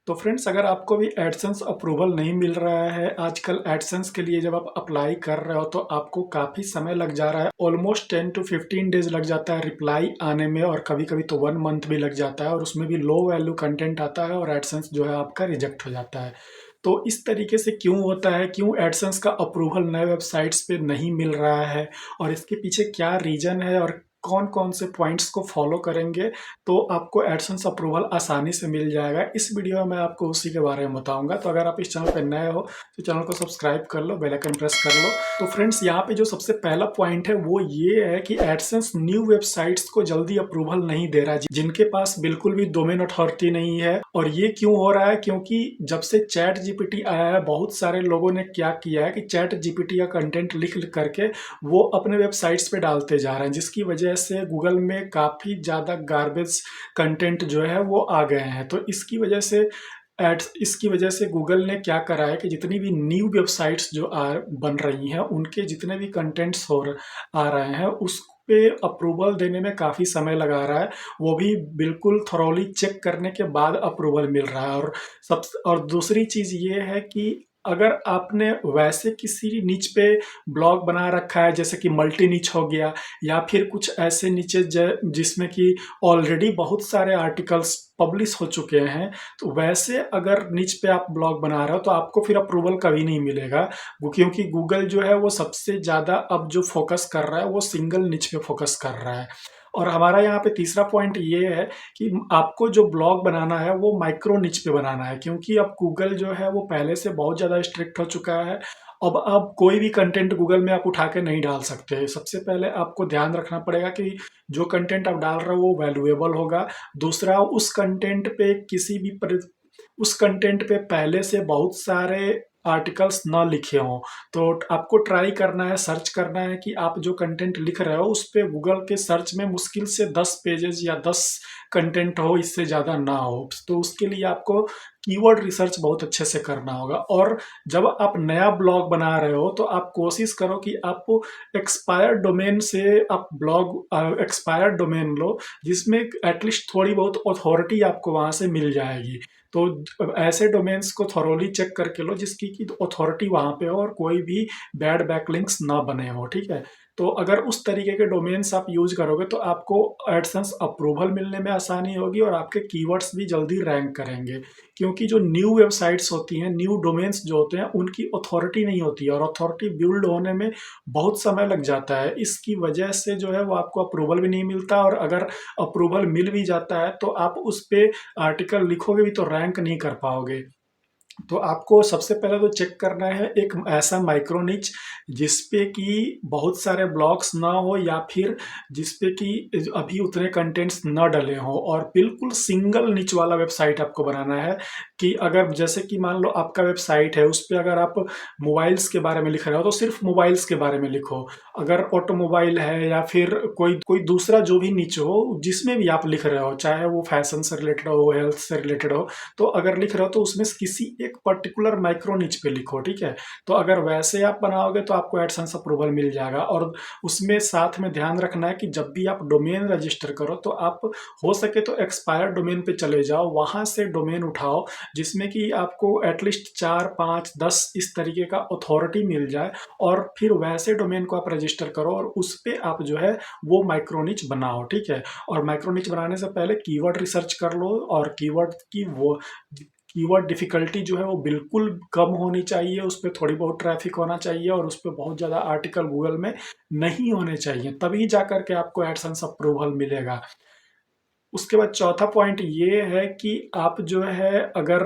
तो फ्रेंड्स, अगर आपको भी एडसेंस अप्रूवल नहीं मिल रहा है, आजकल एडसेंस के लिए जब आप अप्लाई कर रहे हो तो आपको काफ़ी समय लग जा रहा है। ऑलमोस्ट 10 टू 15 डेज़ लग जाता है रिप्लाई आने में, और कभी-कभी तो 1 मंथ भी लग जाता है, और उसमें भी लो वैल्यू कंटेंट आता है और एडसेंस जो है आपका रिजेक्ट हो जाता है। तो इस तरीके से क्यों होता है? क्यों एडसेंस का अप्रूवल नए वेबसाइट्स पे नहीं मिल रहा है? और इसके पीछे क्या रीज़न है, और कौन-कौन से पॉइंट्स को फॉलो करेंगे तो आपको एडसेंस अप्रूवल आसानी से मिल जाएगा। इस वीडियो में मैं आपको उसी के बारे में बताऊँगा। तो अगर आप इस चैनल पे नए हो तो चैनल को सब्सक्राइब कर लो, बेल आइकन प्रेस कर लो। तो फ्रेंड्स, यहाँ पे जो सबसे पहला पॉइंट है वो ये है कि एडसेंस न्यू वेबसाइट्स को जल्दी अप्रूवल नहीं दे रहा है, जिनके पास बिल्कुल भी डोमेन अथॉरिटी नहीं है। और ये क्यों हो रहा है? क्योंकि जब से चैट जीपीटी आया है, बहुत सारे लोगों ने क्या किया है कि चैट जीपीटी का कंटेंट लिख करके वो अपने वेबसाइट्स पे डालते जा रहे हैं, जिसकी वजह से गूगल में काफ़ी ज़्यादा गार्बेज कंटेंट जो है वो आ गए हैं। तो इसकी वजह से गूगल ने क्या करा है कि जितनी भी न्यू वेबसाइट्स जो बन रही हैं, उनके जितने भी कंटेंट्स आ रहे हैं, उस पे अप्रूवल देने में काफ़ी समय लगा रहा है। वो भी बिल्कुल थॉरोली चेक करने के बाद अप्रूवल मिल रहा है। और दूसरी चीज़ ये है कि अगर आपने वैसे किसी निच पे ब्लॉग बना रखा है, जैसे कि मल्टी निच हो गया, या फिर कुछ ऐसे नीचे जिसमें कि ऑलरेडी बहुत सारे आर्टिकल्स पब्लिश हो चुके हैं, तो वैसे अगर निच पे आप ब्लॉग बना रहे हो तो आपको फिर अप्रूवल कभी नहीं मिलेगा। क्योंकि गूगल जो है वो सबसे ज़्यादा अब जो फोकस कर रहा है वो सिंगल निच पे फोकस कर रहा है। और हमारा यहाँ पे तीसरा पॉइंट ये है कि आपको जो ब्लॉग बनाना है वो माइक्रो निच पे बनाना है, क्योंकि अब गूगल जो है वो पहले से बहुत ज़्यादा स्ट्रिक्ट हो चुका है। अब कोई भी कंटेंट गूगल में आप उठा के नहीं डाल सकते। सबसे पहले आपको ध्यान रखना पड़ेगा कि जो कंटेंट आप डाल रहे हो वो वैल्यूएबल होगा। दूसरा, उस कंटेंट पे पहले से बहुत सारे आर्टिकल्स ना लिखे हों। तो आपको ट्राई करना है, सर्च करना है कि आप जो कंटेंट लिख रहे हो उस पे गूगल के सर्च में मुश्किल से 10 पेजेज़ या 10 कंटेंट हो, इससे ज़्यादा ना हो। तो उसके लिए आपको कीवर्ड रिसर्च बहुत अच्छे से करना होगा। और जब आप नया ब्लॉग बना रहे हो तो आप कोशिश करो कि आप एक्सपायर्ड डोमेन से आप एक्सपायर्ड डोमेन लो, जिसमें एटलीस्ट थोड़ी बहुत अथॉरिटी आपको वहाँ से मिल जाएगी। तो ऐसे डोमेन्स को थॉरोली चेक करके लो जिसकी की अथॉरिटी वहाँ पे हो और कोई भी बैड बैकलिंक्स ना बने हो, ठीक है? तो अगर उस तरीके के डोमेन्स आप यूज़ करोगे तो आपको एडसेंस अप्रूवल मिलने में आसानी होगी और आपके कीवर्ड्स भी जल्दी रैंक करेंगे। क्योंकि जो न्यू वेबसाइट्स होती हैं, न्यू डोमेन्स जो होते हैं, उनकी अथॉरिटी नहीं होती है, और अथॉरिटी बिल्ड होने में बहुत समय लग जाता है। इसकी वजह से जो है वो आपको अप्रूवल भी नहीं मिलता, और अगर अप्रूवल मिल भी जाता है तो आप उस पे आर्टिकल लिखोगे भी तो रैंक नहीं कर पाओगे। तो आपको सबसे पहले तो चेक करना है एक ऐसा माइक्रो निच जिसपे कि बहुत सारे ब्लॉग्स ना हो, या फिर जिसपे कि अभी उतने कंटेंट्स ना डले हों, और बिल्कुल सिंगल निच वाला वेबसाइट आपको बनाना है। कि अगर जैसे कि मान लो आपका वेबसाइट है, उस पे अगर आप मोबाइल्स के बारे में लिख रहे हो तो सिर्फ मोबाइल्स के बारे में लिखो। अगर ऑटोमोबाइल है या फिर कोई कोई दूसरा जो भी निच हो जिसमें भी आप लिख रहे हो, चाहे वो फैशन से रिलेटेड हो, हेल्थ से रिलेटेड हो, तो अगर लिख रहे हो तो उसमें से किसी एक पर्टिकुलर माइक्रो निच पे लिखो, ठीक है? तो अगर वैसे आप बनाओगे तो आपको एडसेंस अप्रूवल मिल जाएगा। और उसमें साथ में ध्यान रखना है कि जब भी आप डोमेन रजिस्टर करो तो आप हो सके तो एक्सपायर्ड डोमेन पे चले जाओ, वहाँ से डोमेन उठाओ जिसमें कि आपको एटलीस्ट 4, 5, 10 इस तरीके का अथॉरिटी मिल जाए, और फिर वैसे डोमेन को आप रजिस्टर करो और उस पे आप जो है वो माइक्रो निच बनाओ, ठीक है? और माइक्रो निच बनाने से पहले कीवर्ड रिसर्च कर लो, और कीवर्ड डिफ़िकल्टी जो है वो बिल्कुल कम होनी चाहिए, उस पे थोड़ी बहुत ट्रैफ़िक होना चाहिए, और उस पे बहुत ज़्यादा आर्टिकल गूगल में नहीं होने चाहिए, तभी जा कर के आपको एडसेंस अप्रूवल मिलेगा। उसके बाद चौथा पॉइंट ये है कि आप जो है अगर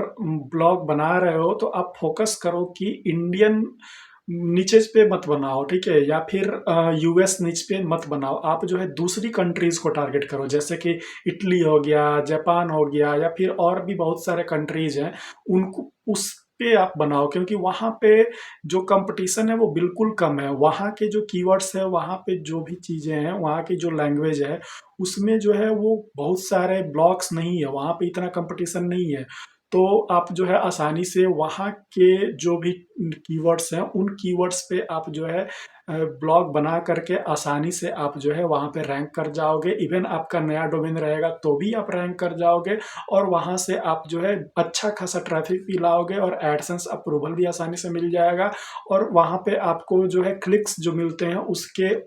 ब्लॉग बना रहे हो तो आप फ़ोकस करो कि इंडियन निचेज़ पे मत बनाओ, ठीक है? या फिर यूएस निच पे मत बनाओ। आप जो है दूसरी कंट्रीज़ को टारगेट करो, जैसे कि इटली हो गया, जापान हो गया, या फिर और भी बहुत सारे कंट्रीज़ हैं, उनको उस पे आप बनाओ, क्योंकि वहाँ पे जो कॉम्पिटिशन है वो बिल्कुल कम है। वहाँ के जो कीवर्ड्स हैं, वहाँ पे जो भी चीज़ें हैं, वहाँ की जो लैंग्वेज है, उसमें जो है वो बहुत सारे ब्लॉक्स नहीं है, वहाँ पे इतना कॉम्पिटिशन नहीं है। तो आप जो है आसानी से वहाँ के जो भी कीवर्ड्स हैं, उन कीवर्ड्स पे आप जो है ब्लॉग बना करके आसानी से आप जो है वहाँ पे रैंक कर जाओगे। इवन आपका नया डोमेन रहेगा तो भी आप रैंक कर जाओगे और वहाँ से आप जो है अच्छा खासा ट्रैफिक भी लाओगे और एडसेंस अप्रूवल भी आसानी से मिल जाएगा और वहाँ पे आपको जो है क्लिक्स जो मिलते हैं उसके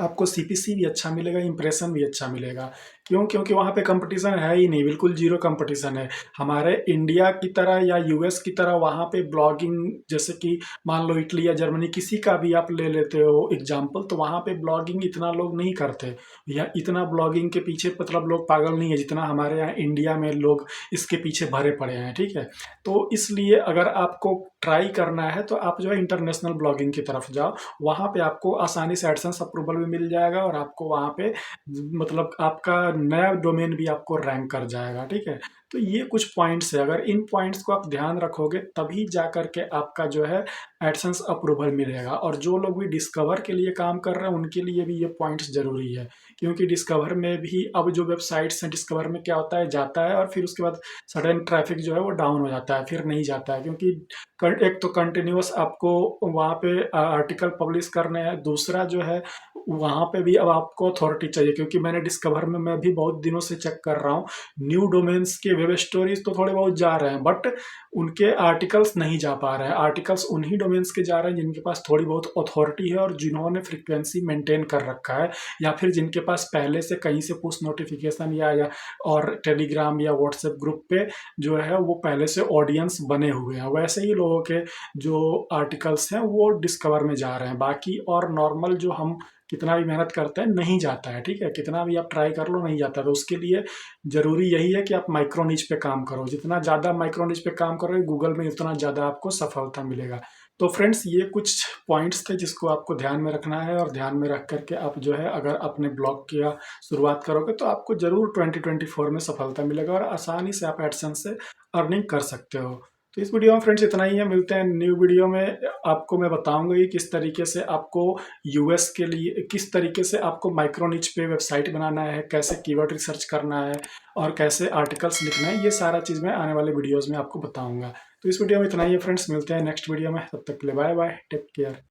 आपको सीपीसी भी अच्छा मिलेगा, इंप्रेशन भी अच्छा मिलेगा। क्यों? क्योंकि वहाँ पे कंपटीशन है ही नहीं, बिल्कुल ज़ीरो कंपटीशन है। हमारे इंडिया की तरह या यूएस की तरह वहाँ पे ब्लॉगिंग, जैसे कि मान लो इटली या जर्मनी किसी का भी आप ले लेते हो एग्ज़ाम्पल, तो वहाँ पे ब्लॉगिंग इतना लोग नहीं करते या इतना ब्लॉगिंग के पीछे मतलब लोग पागल नहीं है जितना हमारे यहाँ इंडिया में लोग इसके पीछे भरे पड़े हैं, ठीक है? तो इसलिए अगर आपको ट्राई करना है तो आप जो है इंटरनेशनल ब्लॉगिंग की तरफ जाओ। वहाँ पे आपको आसानी से एडसेंस अप्रूवल भी मिल जाएगा और आपको वहाँ पे मतलब आपका नया डोमेन भी आपको रैंक कर जाएगा, ठीक है? तो ये कुछ पॉइंट्स है, अगर इन पॉइंट्स को आप ध्यान रखोगे तभी जा कर के आपका जो है एडसेंस अप्रूवल मिलेगा। और जो लोग भी डिस्कवर के लिए काम कर रहे हैं उनके लिए भी ये पॉइंट्स ज़रूरी है, क्योंकि डिस्कवर में भी अब जो वेबसाइट्स हैं, डिस्कवर में क्या होता है, जाता है और फिर उसके बाद सडन ट्रैफिक जो है वो डाउन हो जाता है, फिर नहीं जाता है, क्योंकि एक तो कंटिन्यूअस आपको वहाँ पे आर्टिकल पब्लिश करने हैं, दूसरा जो है वहाँ पे भी अब आपको अथॉरिटी चाहिए, क्योंकि मैंने डिस्कवर में मैं भी बहुत दिनों से चेक कर रहा हूँ, न्यू डोमेन्स के वेब स्टोरीज तो थोड़े बहुत जा रहे हैं बट उनके आर्टिकल्स नहीं जा पा रहे हैं। आर्टिकल्स उन्हीं डोमेन्स के जा रहे हैं जिनके पास थोड़ी बहुत अथॉरिटी है और जिन्होंने फ्रीक्वेंसी मेंटेन कर रखा है, या फिर जिनके पास पहले से कहीं से पुश नोटिफिकेशन या और टेलीग्राम या व्हाट्सएप ग्रुप पे जो है वो पहले से ऑडियंस बने हुए हैं। वैसे ही लोगों के जो आर्टिकल्स हैं वो डिस्कवर में जा रहे हैं, बाकी और नॉर्मल जो हम कितना भी मेहनत करते हैं नहीं जाता है, ठीक है? कितना भी आप ट्राई कर लो नहीं जाता है। तो उसके लिए ज़रूरी यही है कि आप माइक्रो निच पे काम करो, जितना ज़्यादा माइक्रो निच पे काम करोगे गूगल में उतना ज़्यादा आपको सफलता मिलेगा। तो फ्रेंड्स ये कुछ पॉइंट्स थे जिसको आपको ध्यान में रखना है और ध्यान में रख करके आप जो है अगर अपने ब्लॉग की शुरुआत करोगे तो आपको ज़रूर 2024 में सफलता मिलेगा और आसानी से आप एडसेंस से अर्निंग कर सकते हो। तो इस वीडियो में फ्रेंड्स इतना ही है, मिलते हैं न्यू वीडियो में। आपको मैं बताऊंगा कि किस तरीके से आपको यूएस के लिए किस तरीके से आपको माइक्रो निच पे वेबसाइट बनाना है, कैसे कीवर्ड रिसर्च करना है और कैसे आर्टिकल्स लिखना है, ये सारा चीज़ मैं आने वाले वीडियोज़ में आपको बताऊंगा। तो इस वीडियो में इतना ही है फ्रेंड्स, मिलते हैं नेक्स्ट वीडियो में, तब तक के लिए बाय बाय, टेक केयर।